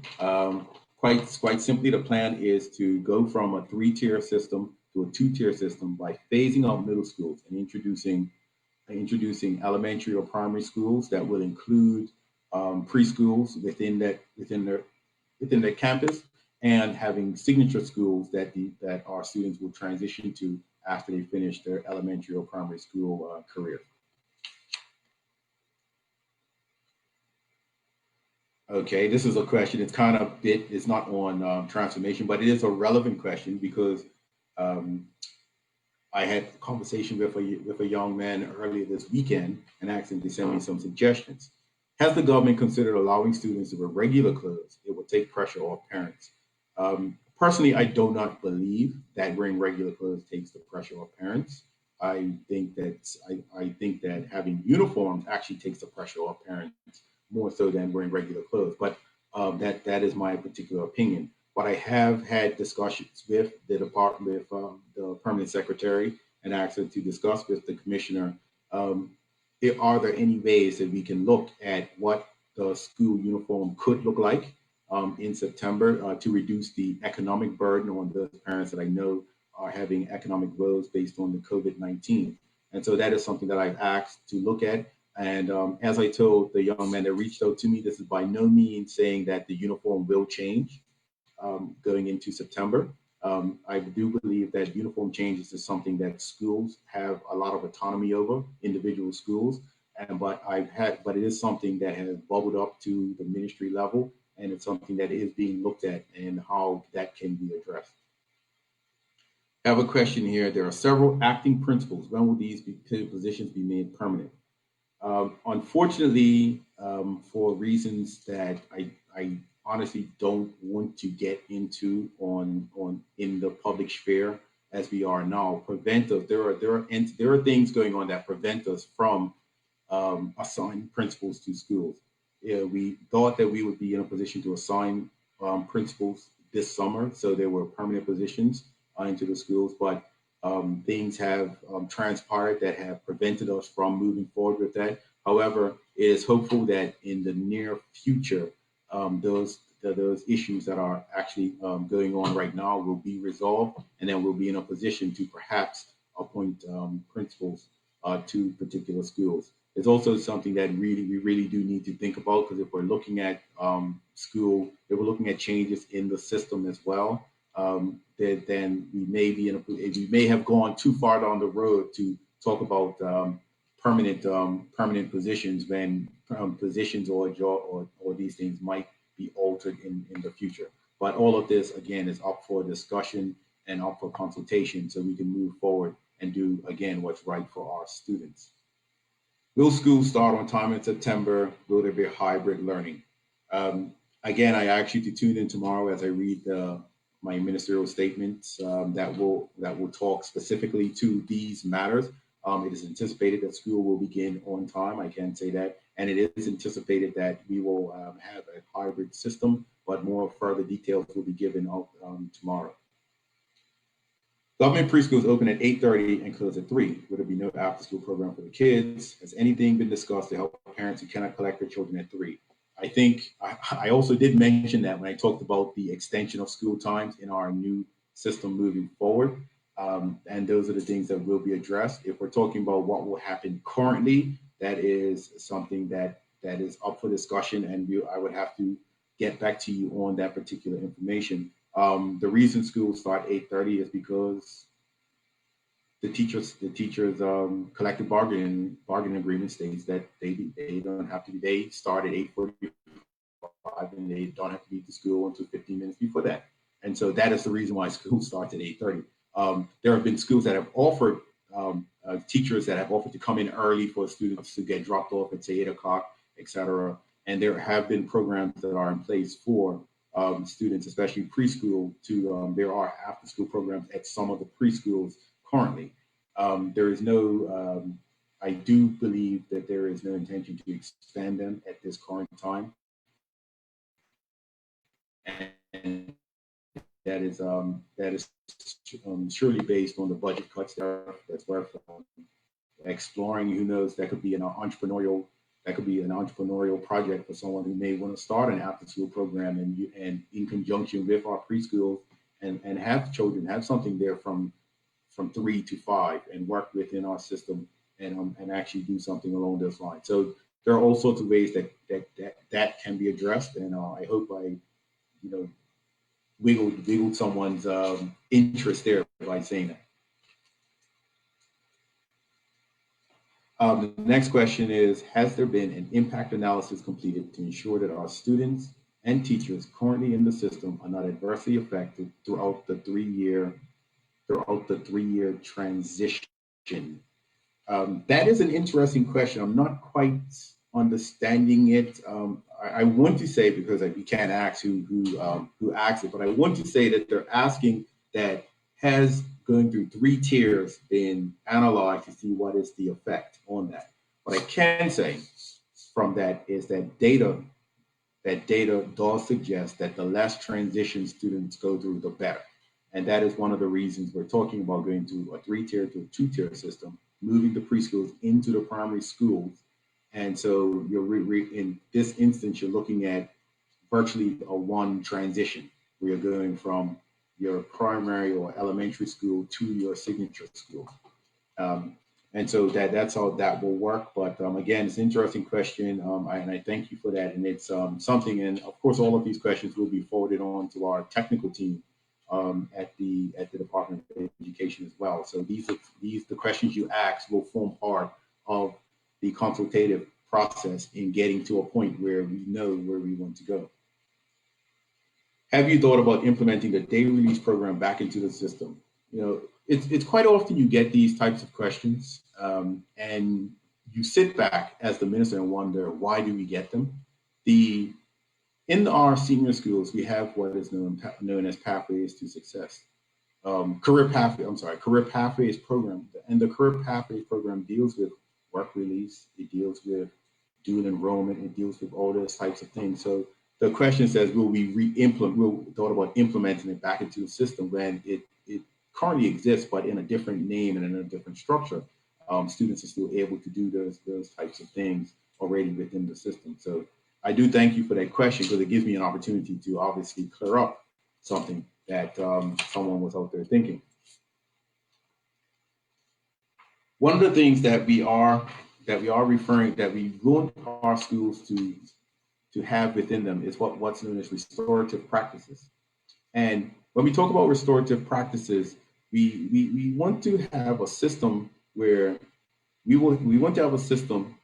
[SPEAKER 1] Quite simply, the plan is to go from a 3-tier system to a 2-tier system by phasing out middle schools and introducing elementary or primary schools that will include preschools within their campus, and having signature schools that our students will transition to after they finish their elementary or primary school career. Okay, this is a question. It's not on transformation, but it is a relevant question because I had a conversation with a young man earlier this weekend and asked him to send me some suggestions. Has the government considered allowing students to wear regular clothes? It will take pressure off parents. Personally, I do not believe that wearing regular clothes takes the pressure off parents. I think that having uniforms actually takes the pressure off parents more so than wearing regular clothes. But that is my particular opinion. But I have had discussions with the department, with the permanent secretary, and asked her to discuss with the commissioner. Are there any ways that we can look at what the school uniform could look like in September to reduce the economic burden on those parents that I know are having economic woes based on the COVID-19. And so that is something that I've asked to look at. And as I told the young man that reached out to me, this is by no means saying that the uniform will change going into September. I do believe that uniform changes is something that schools have a lot of autonomy over, individual schools. But it is something that has bubbled up to the ministry level, and it's something that is being looked at and how that can be addressed. I have a question here. There are several acting principals. When will these positions be made permanent? Unfortunately, for reasons that I honestly don't want to get into on in the public sphere as we are now, prevent us. There are things going on that prevent us from assign principals to schools. Yeah, we thought that we would be in a position to assign principals this summer, so there were permanent positions into the schools, but things have transpired that have prevented us from moving forward with that. However, it is hopeful that in the near future, those issues that are actually going on right now will be resolved, and then we'll be in a position to perhaps appoint principals to particular schools. It's also something that we really do need to think about, because if we're looking at if we're looking at changes in the system as well, then we may be we may have gone too far down the road to talk about permanent positions when positions or these things might be altered in the future. But all of this again is up for discussion and up for consultation, so we can move forward and do again what's right for our students. Will schools start on time in September? Will there be a hybrid learning? Again, I ask you to tune in tomorrow as I read my ministerial statements that will talk specifically to these matters. It is anticipated that school will begin on time. I can say that, and it is anticipated that we will have a hybrid system, but more further details will be given out tomorrow. Government preschools open at 8:30 and close at 3. Will there be no after-school program for the kids? Has anything been discussed to help parents who cannot collect their children at 3? I think I also did mention that when I talked about the extension of school times in our new system moving forward. And those are the things that will be addressed. If we're talking about what will happen currently, that is something that is up for discussion, and I would have to get back to you on that particular information. The reason schools start 8:30 is because the teachers collective bargaining agreement states that they don't have to be. They start at 8:45 and they don't have to be to school until 15 minutes before that. And so that is the reason why school starts at 8:30. There have been schools that have offered teachers that have offered to come in early for students to get dropped off at say 8 o'clock, etc. And there have been programs that are in place for students, especially preschool. There are after-school programs at some of the preschools currently. There is no. I do believe that there is no intention to expand them at this current time, and that is surely based on the budget cuts that's worth exploring. Who knows? That could be an entrepreneurial project for someone who may want to start an after-school program and in conjunction with our preschools and have children have something there from 3 to 5 and work within our system and actually do something along those lines. So there are all sorts of ways that can be addressed, and I hope I wiggled someone's interest there by saying that. The next question is, has there been an impact analysis completed to ensure that our students and teachers currently in the system are not adversely affected throughout the three-year transition? That is an interesting question. I'm not quite understanding it. I want to say, because we can't ask who asked it, but I want to say that they're asking that has going through 3 tiers been analyzed to see what is the effect on that. What I can say from that is that data does suggest that the less transition students go through, the better. And that is one of the reasons we're talking about going to a 3-tier to a 2-tier system, moving the preschools into the primary schools. And so in this instance, you're looking at virtually a 1 transition, where you're going from your primary or elementary school to your signature school. And so that's how that will work. But again, it's an interesting question, and I thank you for that. And it's something, and of course, all of these questions will be forwarded on to our technical team at the Department of Education as well. So the questions you ask will form part of the consultative process in getting to a point where we know where we want to go. Have you thought about implementing the day release program back into the system? It's quite often you get these types of questions, and you sit back as the minister and wonder, why do we get them? In our senior schools, we have what is known as Pathways to Success. Career Pathways program. And the Career Pathways program deals with work release, it deals with dual enrollment, it deals with all those types of things. So the question says, will we thought about implementing it back into the system when it currently exists, but in a different name and in a different structure? Students are still able to do those types of things already within the system. So I do thank you for that question, because it gives me an opportunity to obviously clear up something that someone was out there thinking. One of the things that we want our schools to have within them is what's known as restorative practices. And when we talk about restorative practices, we want to have a system where we want to have a system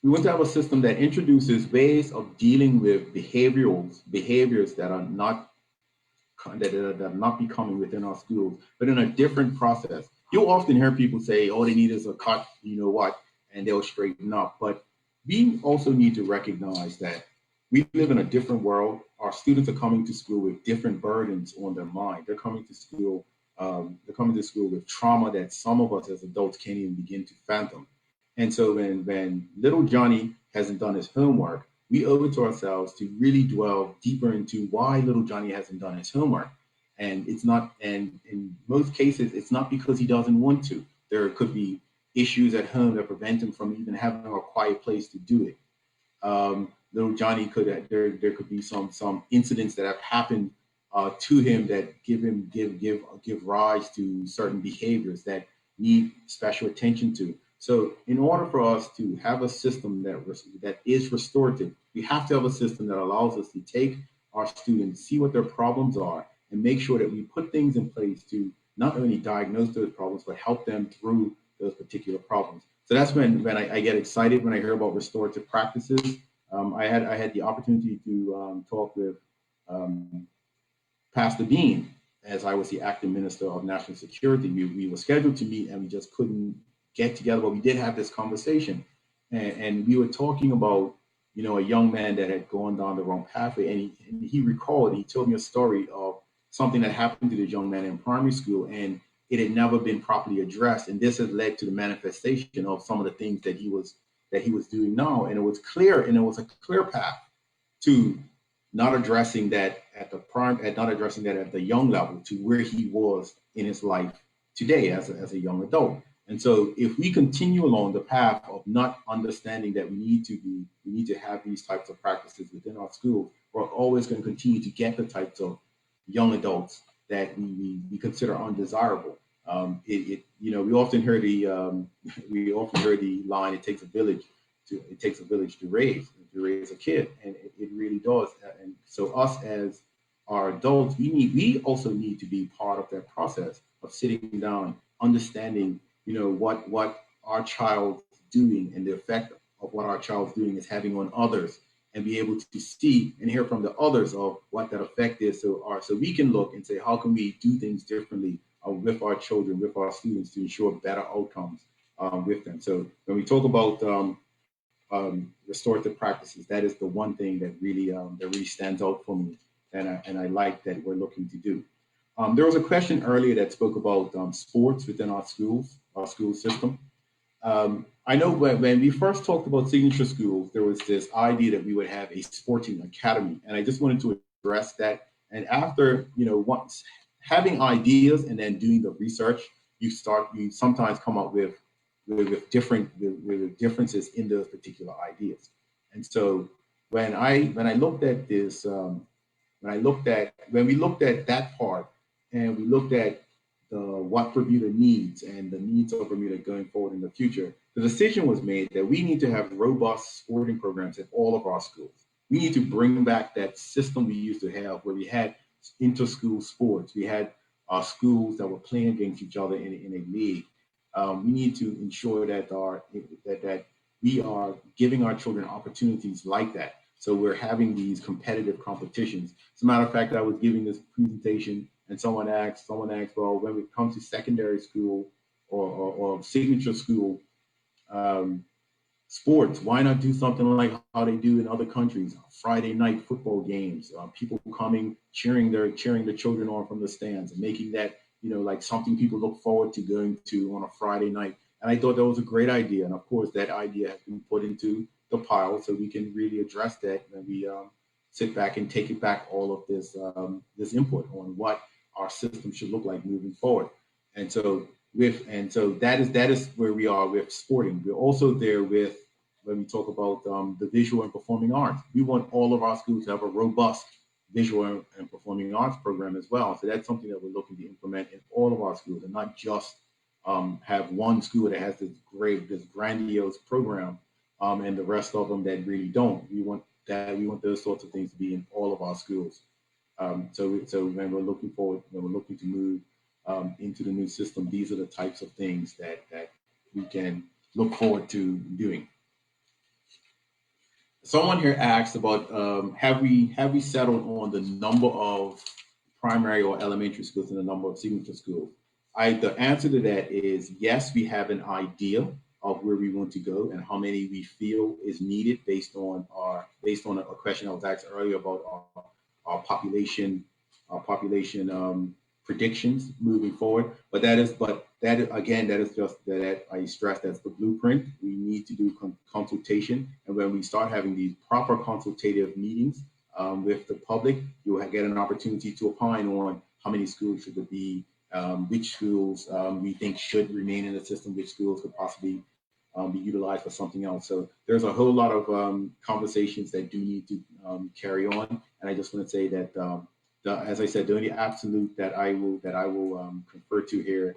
[SPEAKER 1] that introduces ways of dealing with behaviors that are not becoming within our schools, but in a different process. You'll often hear people say, "Oh, they need is a cut, you know what," and they'll straighten up. But we also need to recognize that we live in a different world. Our students are coming to school with different burdens on their mind. They're coming to school with trauma that some of us as adults can't even begin to fathom. And so when little Johnny hasn't done his homework, we owe it to ourselves to really dwell deeper into why little Johnny hasn't done his homework. And in most cases, it's not because he doesn't want to. There could be issues at home that prevent him from even having a quiet place to do it. Little Johnny there could be some incidents that have happened to him that give rise to certain behaviors that need special attention to. So in order for us to have a system that is restorative, we have to have a system that allows us to take our students, see what their problems are, and make sure that we put things in place to not only diagnose those problems, but help them through those particular problems. So that's when I get excited when I hear about restorative practices. I had the opportunity to talk with Pastor Dean as I was the acting minister of national security. We were scheduled to meet and we just couldn't get together, but we did have this conversation, and we were talking about, you know, a young man that had gone down the wrong pathway, and he recalled, he told me a story of something that happened to this young man in primary school, and it had never been properly addressed, and this has led to the manifestation of some of the things that he was doing now, and it was a clear path to not addressing that at the young level to where he was in his life today as a young adult. And so if we continue along the path of not understanding that we need to have these types of practices within our schools, we're always going to continue to get the types of young adults that we consider undesirable. We often hear the line, it takes a village to raise a kid, and it really does. And so us as our adults, we also need to be part of that process of sitting down, understanding, you know, what our child's doing and the effect of what our child's doing is having on others, and be able to see and hear from the others of what that effect is. So we can look and say, how can we do things differently with our children, with our students, to ensure better outcomes with them. So when we talk about restorative practices, that is the one thing that really stands out for me, and I like that we're looking to do. There was a question earlier that spoke about sports within our school system. I know when we first talked about signature schools, there was this idea that we would have a sporting academy, and I just wanted to address that. And after, once having ideas and then doing the research, you sometimes come up with differences in those particular ideas. And so when I looked at this, when we looked at that part, and we looked at what Bermuda needs and the needs of Bermuda going forward in the future, the decision was made that we need to have robust sporting programs at all of our schools. We need to bring back that system we used to have where we had inter-school sports. We had schools that were playing against each other in a league. We need to ensure that we are giving our children opportunities like that. So we're having these competitive competitions. As a matter of fact, I was giving this presentation and someone asked, well, when it comes to secondary school or signature school, Sports, why not do something like how they do in other countries? Friday night football games, people coming cheering the children on from the stands and making that like something people look forward to going to on a Friday night. And I thought that was a great idea. And of course, that idea has been put into the pile so we can really address that when we sit back and take it back all of this input on what our system should look like moving forward. And so that is where we are with sporting. We're also there with when we talk about the visual and performing arts. We want all of our schools to have a robust visual and performing arts program as well. So that's something that we're looking to implement in all of our schools, and not just have one school that has this grandiose program, and the rest of them that really don't. We want those sorts of things to be in all of our schools. So when we're looking to move into the new system, these are the types of things that we can look forward to doing. Someone here asked about have we settled on the number of primary or elementary schools and the number of signature schools? The answer to that is yes. We have an idea of where we want to go and how many we feel is needed based on a question I was asked earlier about our population predictions moving forward. But that is just that I stress that's the blueprint. We need to do consultation, and when we start having these proper consultative meetings with the public, you will get an opportunity to opine on how many schools should there be, which schools we think should remain in the system, which schools could possibly be utilized for something else. So there's a whole lot of conversations that do need to carry on, and I just want to say that. As I said, the only absolute that I will confer to here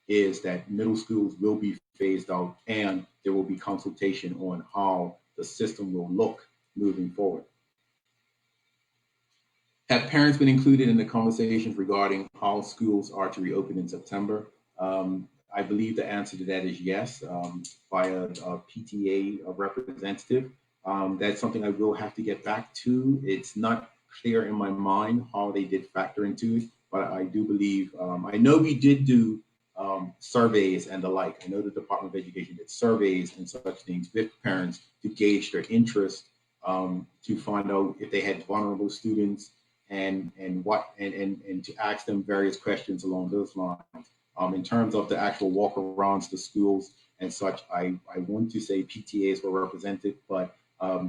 [SPEAKER 1] is that middle schools will be phased out, and there will be consultation on how the system will look moving forward. Have parents been included in the conversations regarding how schools are to reopen in September? I believe the answer to that is yes, by a PTA representative. That's something I will have to get back to. It's not clear in my mind how they did factor into it, but I do believe, I know we did do surveys and the like. I know the Department of Education did surveys and such things with parents to gauge their interest, to find out if they had vulnerable students and to ask them various questions along those lines. In terms of the actual walk-arounds to schools and such, I want to say PTAs were represented, but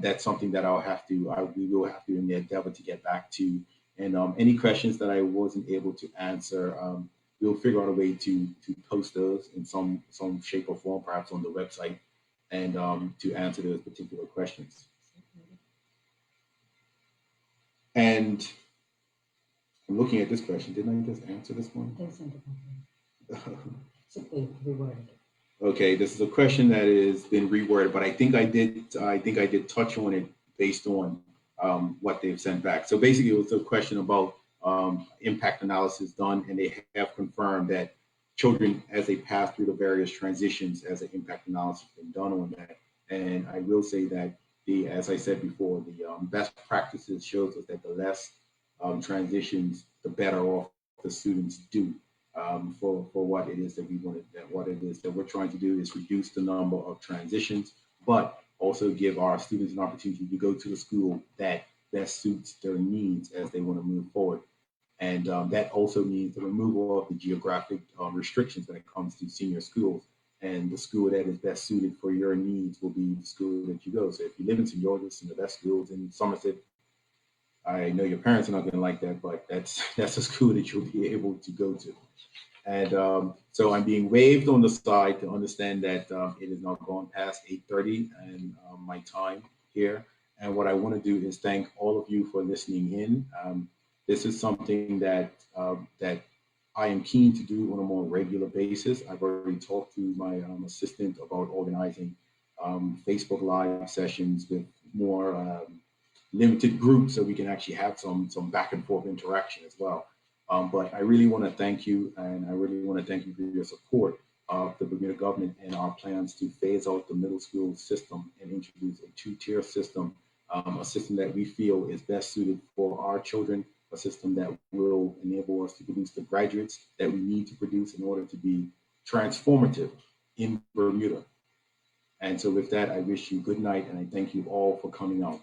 [SPEAKER 1] that's something that we will have to endeavor to get back to. And any questions that I wasn't able to answer, we'll figure out a way to post those in some shape or form, perhaps on the website, and to answer those particular questions. And I'm looking at this question. Didn't I just answer this one? Okay, this is a question that has been reworded, but I think I did touch on it based on what they've sent back. So basically, it was a question about impact analysis done, and they have confirmed that children, as they pass through the various transitions, as an impact analysis been done on that. And I will say that as I said before, the best practices shows us that the less transitions, the better off the students do. For what it is that we wanted, what it is that we're trying to do is reduce the number of transitions, but also give our students an opportunity to go to the school that best suits their needs as they want to move forward. And that also means the removal of the geographic restrictions when it comes to senior schools. And the school that is best suited for your needs will be the school that you go. So if you live in St. George's, the best schools in Somerset, I know your parents are not going to like that, but that's a school that you'll be able to go to. And so I'm being waved on the side to understand that it is now gone past 8:30 and my time here. And what I want to do is thank all of you for listening in. This is something that I am keen to do on a more regular basis. I've already talked to my assistant about organizing Facebook Live sessions with more limited groups so we can actually have some back and forth interaction as well. But I really want to thank you, and I really want to thank you for your support of the Bermuda government and our plans to phase out the middle school system and introduce a two-tier system, a system that we feel is best suited for our children, a system that will enable us to produce the graduates that we need to produce in order to be transformative in Bermuda. And so with that, I wish you good night and I thank you all for coming out.